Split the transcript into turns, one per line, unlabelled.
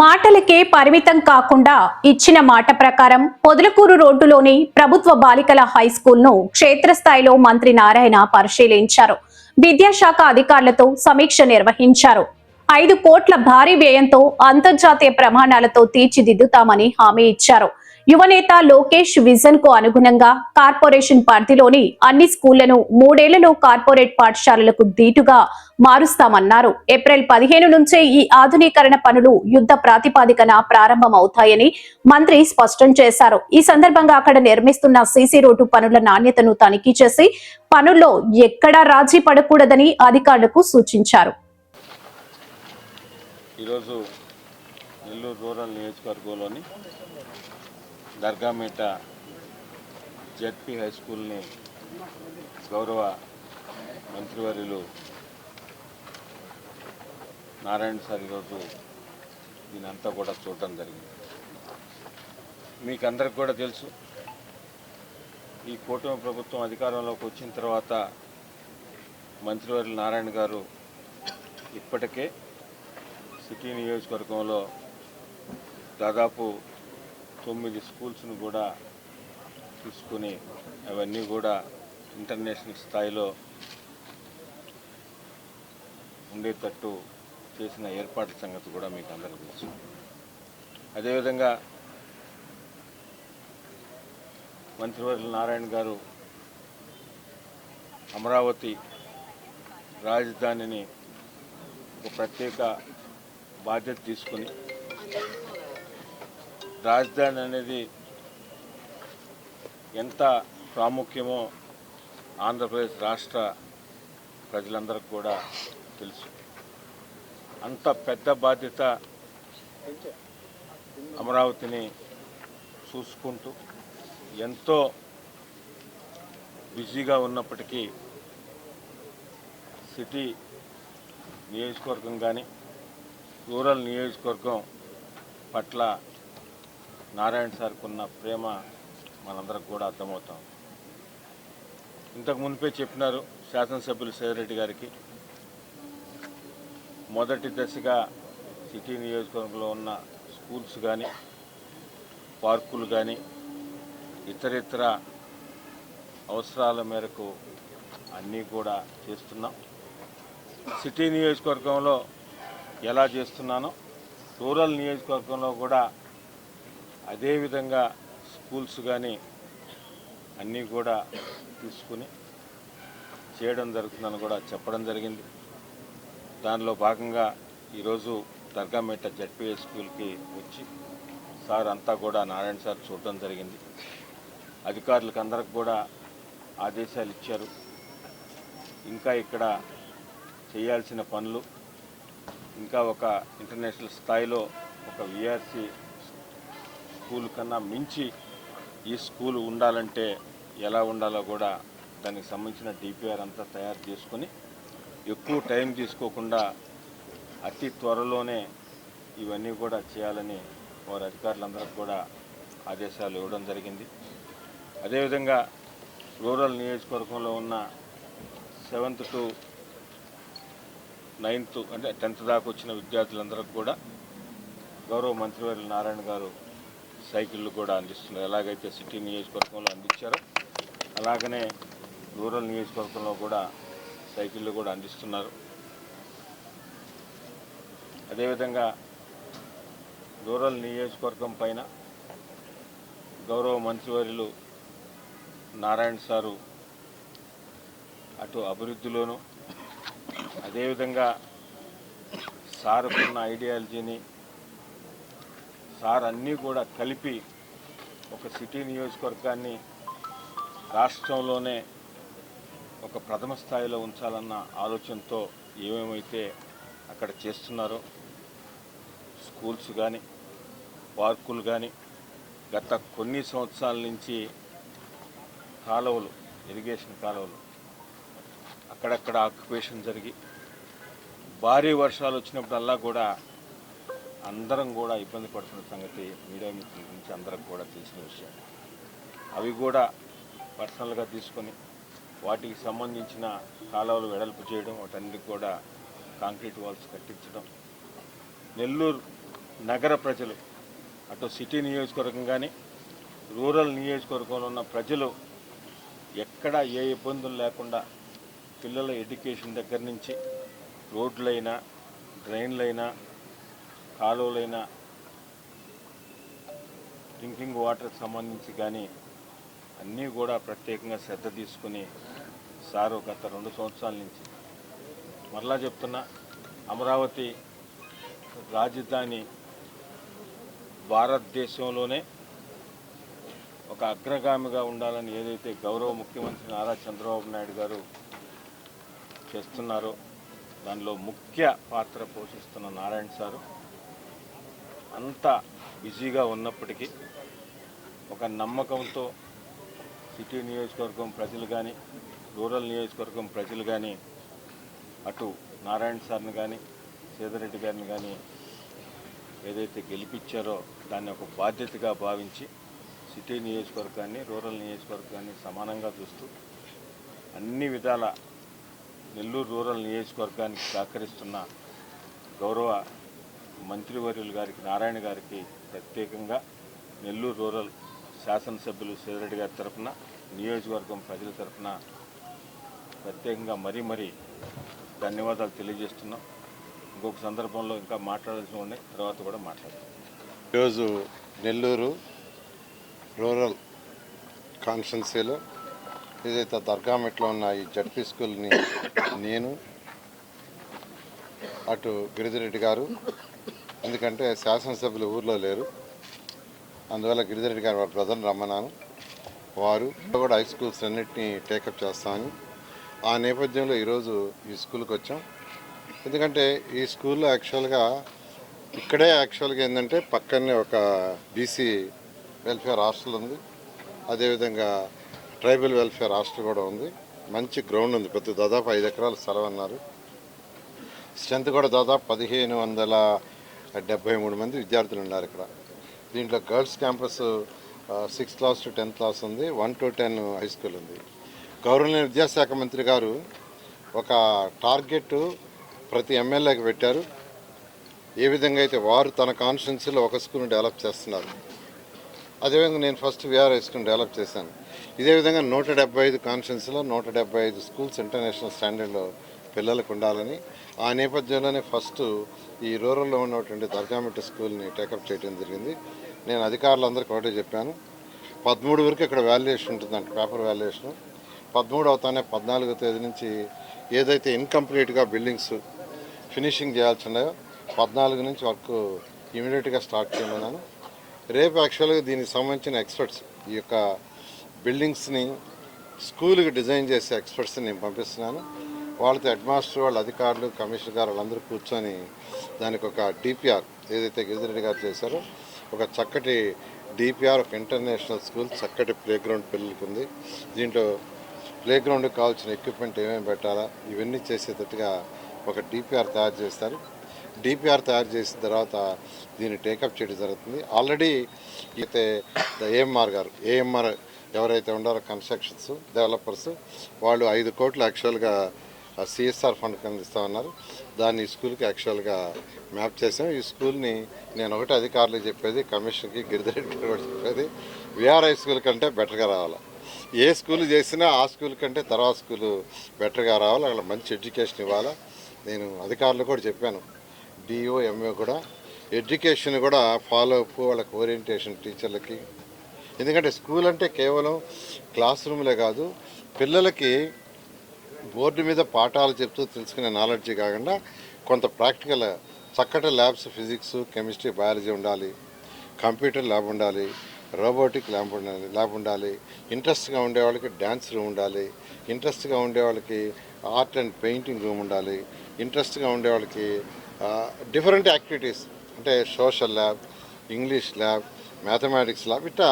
మాటలకే పరిమితం కాకుండా ఇచ్చిన మాట ప్రకారం పొదలకూరు రోడ్డులోని ప్రభుత్వ బాలికల హైస్కూల్ను క్షేత్రస్థాయిలో మంత్రి నారాయణ పరిశీలించారు. విద్యాశాఖ అధికారులతో సమీక్ష నిర్వహించారు. 5 కోట్ల భారీ వ్యయంతో అంతర్జాతీయ ప్రమాణాలతో తీర్చిదిద్దుతామని హామీ ఇచ్చారు. యువనేత లోకేష్ విజన్ కు అనుగుణంగా కార్పొరేషన్ పరిధిలోని అన్ని స్కూళ్లను 3 ఏళ్లలో కార్పొరేట్ పాఠశాలలకు దీటుగా మారుస్తామన్నారు. ఏప్రిల్ 15 నుంచే ఈ ఆధునీకరణ పనులు యుద్ధ ప్రాతిపదికన ప్రారంభమవుతాయని మంత్రి స్పష్టం చేశారు. ఈ సందర్భంగా అక్కడ నిర్మిస్తున్న సీసీ రోడ్డు పనుల నాణ్యతను తనిఖీ చేసి పనుల్లో ఎక్కడా రాజీ పడకూడదని అధికారులకు సూచించారు.
ఈరోజు నెల్లూరు రూరల్ నియోజకవర్గంలోని దర్గామేట జెడ్పీ హై స్కూల్ని గౌరవ మంత్రివర్యులు నారాయణ సార్ ఈరోజు దీనంతా కూడా చూడటం జరిగింది. మీకు అందరికి కూడా తెలుసు, ఈ కూటమి ప్రభుత్వం అధికారంలోకి వచ్చిన తర్వాత మంత్రివర్యులు నారాయణ గారు ఇప్పటికే సిటీ నియోజకవర్గంలో దాదాపు 9 స్కూల్స్ను కూడా తీసుకుని అవన్నీ కూడా ఇంటర్నేషనల్ స్థాయిలో ఉండేటట్టు చేసిన ఏర్పాట్ల సంగతి కూడా మీకు అందరికీ తెలుసు. అదేవిధంగా మంత్రివర్యులు నారాయణ గారు అమరావతి రాజధానిని ఒక ప్రత్యేక బాధ్యత తీసుకుని రాజధాని అనేది ఎంత ప్రాముఖ్యమో ఆంధ్రప్రదేశ్ రాష్ట్ర ప్రజలందరికీ కూడా తెలుసు. అంత పెద్ద బాధ్యత అమరావతిని చూసుకుంటూ ఎంతో బిజీగా ఉన్నప్పటికీ సిటీ నియోజకవర్గం కానీ రూరల్ నియోజకవర్గం పట్ల నారాయణ సార్కు ఉన్న ప్రేమ మనందరికి కూడా అర్థమవుతాం. ఇంతకు మునిపే చెప్పినారు శాసనసభ్యులు సేదరెడ్డి గారికి, మొదటి దశగా సిటీ నియోజకవర్గంలో ఉన్న స్కూల్స్ కానీ పార్కులు కానీ ఇతరితర అవసరాల మేరకు అన్నీ కూడా చేస్తున్నాం. సిటీ నియోజకవర్గంలో ఎలా చేస్తున్నానో రూరల్ నియోజకవర్గంలో కూడా అదేవిధంగా స్కూల్స్ కానీ అన్నీ కూడా తీసుకుని చేయడం జరుగుతుందని కూడా చెప్పడం జరిగింది. దానిలో భాగంగా ఈరోజు దర్గామేట జెడ్పీఏ స్కూల్కి వచ్చి సార్ అంతా కూడా నారాయణ సార్ చూడడం జరిగింది. అధికారులకు అందరికి కూడా ఆదేశాలు ఇచ్చారు. ఇంకా ఇక్కడ చేయాల్సిన పనులు ఇంకా ఒక ఇంటర్నేషనల్ స్థాయిలో ఒక విఆర్సి స్కూల్ కన్నా మించి ఈ స్కూల్ ఉండాలంటే ఎలా ఉండాలో కూడా దానికి సంబంధించిన డిపిఆర్ అంతా తయారు చేసుకొని ఎక్కువ టైం తీసుకోకుండా అతి త్వరలోనే ఇవన్నీ కూడా చేయాలని వారి అధికారులందరికీ కూడా ఆదేశాలు ఇవ్వడం జరిగింది. అదేవిధంగా రూరల్ నియోజకవర్గంలో ఉన్న 7th to 9th అంటే 10th దాకా వచ్చిన విద్యార్థులందరికీ కూడా గౌరవ మంత్రివర్యులు నారాయణ గారు సైకిళ్ళు కూడా అందిస్తున్నారు. ఎలాగైతే సిటీ నియోజకవర్గంలో అందించారో అలాగనే రూరల్ నియోజకవర్గంలో కూడా సైకిళ్ళు కూడా అందిస్తున్నారు. అదేవిధంగా రూరల్ నియోజకవర్గం పైన గౌరవ మంత్రివర్యులు నారాయణ సారు అటు అభివృద్ధిలోనూ అదేవిధంగా సార్కున్న ఐడియాలజీని సార్ అన్నీ కూడా కలిపి ఒక సిటీ నియోజకవర్గాన్ని రాష్ట్రంలోనే ఒక ప్రథమ స్థాయిలో ఉంచాలన్న ఆలోచనతో ఏమేమైతే అక్కడ చేస్తున్నారో స్కూల్స్ కానీ పార్కులు కానీ గత కొన్ని సంవత్సరాల నుంచి కాలువలు ఇరిగేషన్ కాలువలు అక్కడక్కడ ఆక్యుపేషన్ జరిగి భారీ వర్షాలు వచ్చినప్పుడల్లా కూడా అందరం కూడా ఇబ్బంది పడుతున్న సంగతి మీడియా మిత్రుల నుంచి అందరికి కూడా తెలిసిన విషయం. అవి కూడా పర్సనల్గా తీసుకొని వాటికి సంబంధించిన కాలువలు వెడల్పు చేయడం, వాటన్నిటికి కూడా కాంక్రీట్ వాల్స్ కట్టించడం, నెల్లూరు నగర ప్రజలు అటు సిటీ నియోజకవర్గం కానీ రూరల్ నియోజకవర్గంలో ఉన్న ప్రజలు ఎక్కడ ఏ ఇబ్బందులు లేకుండా పిల్లల ఎడ్యుకేషన్ దగ్గర నుంచి రోడ్లైనా డ్రైన్లైనా కాలువలైనా డ్రింకింగ్ వాటర్కి సంబంధించి కానీ అన్నీ కూడా ప్రత్యేకంగా శ్రద్ధ తీసుకుని సారు గత 2 సంవత్సరాల నుంచి మరలా చెప్తున్నా, అమరావతి రాజధాని భారతదేశంలోనే ఒక అగ్రగామిగా ఉండాలని ఏదైతే గౌరవ ముఖ్యమంత్రి నారా చంద్రబాబు నాయుడు గారు చేస్తున్నారో దానిలో ముఖ్య పాత్ర పోషిస్తున్న నారాయణ సారు అంత బిజీగా ఉన్నప్పటికీ ఒక నమ్మకంతో సిటీ నియోజకవర్గం ప్రజలు కానీ రూరల్ నియోజకవర్గం ప్రజలు కానీ అటు నారాయణ సార్ని కానీ సేదరెడ్డి గారిని కానీ ఏదైతే గెలిపించారో దాన్ని ఒక బాధ్యతగా భావించి సిటీ నియోజకవర్గాన్ని రూరల్ నియోజకవర్గాన్ని సమానంగా చూస్తూ అన్ని విధాల నెల్లూరు రూరల్ నియోజకవర్గానికి సహకరిస్తున్న గౌరవ మంత్రివర్యులు గారికి నారాయణ గారికి ప్రత్యేకంగా నెల్లూరు రూరల్ శాసనసభ్యులు సేదరెడ్డి గారి తరఫున నియోజకవర్గం ప్రజల తరఫున ప్రత్యేకంగా మరీ ధన్యవాదాలు తెలియజేస్తున్నాం. ఇంకొక సందర్భంలో ఇంకా మాట్లాడాల్సి ఉన్నాయి, తర్వాత కూడా మాట్లాడతాం.
ఈరోజు నెల్లూరు రూరల్ కాన్స్టిట్యున్సీలో ఏదైతే దర్గామెట్లో ఉన్న ఈ జడ్పీ స్కూల్ని నేను అటు గిరిధిరెడ్డి గారు, ఎందుకంటే శాసనసభ్యులు ఊర్లో లేరు, అందువల్ల గిరిధిరెడ్డి గారు వారి బ్రదర్ని రమ్మన్నాను. వారు కూడా హై స్కూల్స్ అన్నింటినీ టేకప్ చేస్తామని ఆ నేపథ్యంలో ఈరోజు ఈ స్కూల్కి వచ్చాం. ఎందుకంటే ఈ స్కూల్లో ఇక్కడే ఏంటంటే పక్కనే ఒక బీసీ వెల్ఫేర్ హాస్టల్ ఉంది, అదేవిధంగా ట్రైబల్ వెల్ఫేర్ హాస్టల్ కూడా ఉంది. మంచి గ్రౌండ్ ఉంది, పెద్ద దాదాపు 5 ఎకరాల స్థలం అన్నారు. స్ట్రెంత్ కూడా దాదాపు 1573 మంది విద్యార్థులు ఉన్నారు ఇక్కడ. దీంట్లో girls campus 6th class to 10th class ఉంది, 1 to 10 హై స్కూల్ ఉంది. గౌరవనీయ విద్యాశాఖ మంత్రి గారు ఒక టార్గెట్ ప్రతి ఎమ్మెల్యేకి పెట్టారు. ఏ విధంగా అయితే వారు తన కాన్స్టిట్యున్సీలో ఒక స్కూల్ని డెవలప్ చేస్తున్నారు, అదేవిధంగా నేను ఫస్ట్ విఆర్ హై స్కూల్ని డెవలప్ చేశాను. ఇదే విధంగా 175 కాన్స్టిట్యున్సీలో 175 స్కూల్స్ ఇంటర్నేషనల్ స్టాండర్డ్లో పిల్లలకు ఉండాలని ఆ నేపథ్యంలోనే ఫస్ట్ ఈ రూరల్లో ఉన్నటువంటి దర్గామిట్ట స్కూల్ని టేకప్ చేయడం జరిగింది. నేను అధికారులందరికీ ఒకటే చెప్పాను, 13 వరకు ఇక్కడ వాల్యుయేషన్ ఉంటుందంట, పేపర్ వాల్యుయేషన్. 13 అవుతానే 14వ తేదీ నుంచి ఏదైతే ఇన్కంప్లీట్గా బిల్డింగ్స్ ఫినిషింగ్ చేయాల్సి ఉన్నాయో 14 నుంచి వర్క్ ఇమీడియట్గా స్టార్ట్ చేయమన్నాను. రేపు యాక్చువల్గా దీనికి సంబంధించిన ఎక్స్పర్ట్స్, ఈ యొక్క బిల్డింగ్స్ని స్కూల్కి డిజైన్ చేసే ఎక్స్పర్ట్స్ని నేను పంపిస్తున్నాను. వాళ్ళతో హెడ్ మాస్టర్, వాళ్ళ అధికారులు, కమిషనర్ గారు వాళ్ళందరూ కూర్చొని దానికి ఒక డిపిఆర్ ఏదైతే గిరిధిరెడ్డి గారు చేశారో ఒక చక్కటి డిపిఆర్, ఒక ఇంటర్నేషనల్ స్కూల్, చక్కటి ప్లే గ్రౌండ్ పిల్లలకి ఉంది. దీంట్లో ప్లే గ్రౌండ్కి కావాల్సిన ఎక్విప్మెంట్ ఏమేమి పెట్టాలా ఇవన్నీ చేసేటట్టుగా ఒక డిపిఆర్ తయారు చేస్తారు. డిపిఆర్ తయారు చేసిన తర్వాత దీన్ని టేకప్ చేయడం జరుగుతుంది. ఆల్రెడీ అయితే ఏఎంఆర్ ఎవరైతే ఉన్నారో కన్స్ట్రక్షన్స్ డెవలపర్స్, వాళ్ళు 5 కోట్లు యాక్చువల్గా సిఎస్ఆర్ ఫండ్ కింద ఇస్తామన్నారు. దాన్ని ఈ స్కూల్కి యాక్చువల్గా మ్యాప్ చేసాం. ఈ స్కూల్ని నేను ఒకటే అధికారులకు చెప్పేది, కమిషన్కి గిరిధిరెడ్డి కూడా చెప్పేది, విఆర్ హై స్కూల్ కంటే బెటర్గా రావాలి. ఏ స్కూల్ చేసినా ఆ స్కూల్ కంటే తర్వాత స్కూలు బెటర్గా రావాలి, అక్కడ మంచి ఎడ్యుకేషన్ ఇవ్వాలి. నేను అధికారులు కూడా చెప్పాను, డిఓ ఎంఓ కూడా ఎడ్యుకేషన్ కూడా ఫాలో అప్, వాళ్ళకి ఓరియంటేషన్ టీచర్లకి. ఎందుకంటే స్కూల్ అంటే కేవలం క్లాస్ రూమ్లే కాదు, పిల్లలకి బోర్డు మీద పాఠాలు చెప్తూ తెలుసుకునే నాలెడ్జీ కాకుండా కొంత ప్రాక్టికల్ చక్కటి ల్యాబ్స్, ఫిజిక్స్, కెమిస్ట్రీ, బయాలజీ ఉండాలి, కంప్యూటర్ ల్యాబ్ ఉండాలి, రోబోటిక్ ల్యాబ్ ఉండాలి, ఇంట్రెస్ట్గా ఉండేవాళ్ళకి డ్యాన్స్ రూమ్ ఉండాలి, ఇంట్రెస్ట్గా ఉండేవాళ్ళకి ఆర్ట్ అండ్ పెయింటింగ్ రూమ్ ఉండాలి, ఇంట్రెస్ట్గా ఉండేవాళ్ళకి డిఫరెంట్ యాక్టివిటీస్ అంటే social lab, English lab, mathematics lab, ఇట్లా